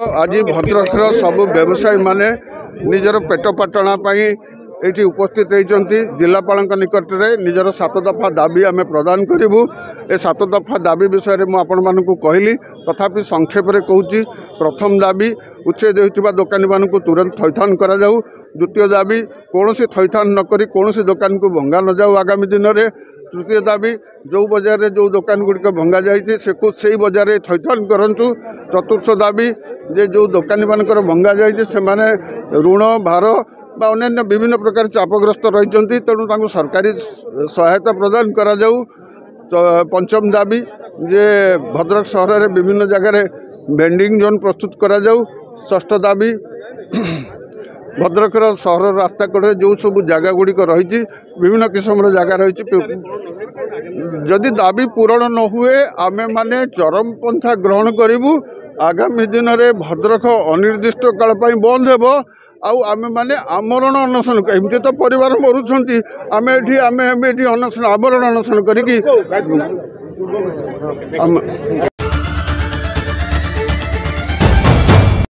आज भद्रकर सब व्यवसायी माने निजर पेट पाटणा ये उपस्थित होती जिलापाल निकट में निजर 7 दफा दाबी आम प्रदान करूँ। ए 7 दफा दाबी विषय में आपण मानक कहली तथापि संक्षेप में कहूँ। प्रथम दाबी उच्छेद होता दोकानी मानक तुरंत थैथान करा जाऊ। द्वितीय दाबी कौन थैथान नक कौन दुकान को भंगा न जाऊ आगामी दिन में। तृतीय दाबी जो बजार में जो दुकान गुड़िक भंगा से बजार थैथान करूँ। चतुर्थ दाबी जे जो दुकानी मानक भंगा जाने ऋण भार बा अन्य विभिन्न प्रकार चापग्रस्त रही तेणु सरकारी सहायता प्रदान करा जाऊ। पंचम दाबी जे भद्रक सहर में विभिन्न जगह वेंडिंग जोन प्रस्तुत करा जाऊ। षष्ठ दाबी भद्रकर सहर रास्ता कड़े जो सब जगह गुड़िक रही विभिन्न किस्म जगह रही जदि दाबी पूरण न हुए आमे माने चरम पंथा ग्रहण करूँ। आगामी दिन में भद्रक अनिर्दिष्ट काल बंद हो आमे माने आमरण अनशन एमती तो परिवार मरुंट आम एटी अनशन आमरण अनशन करी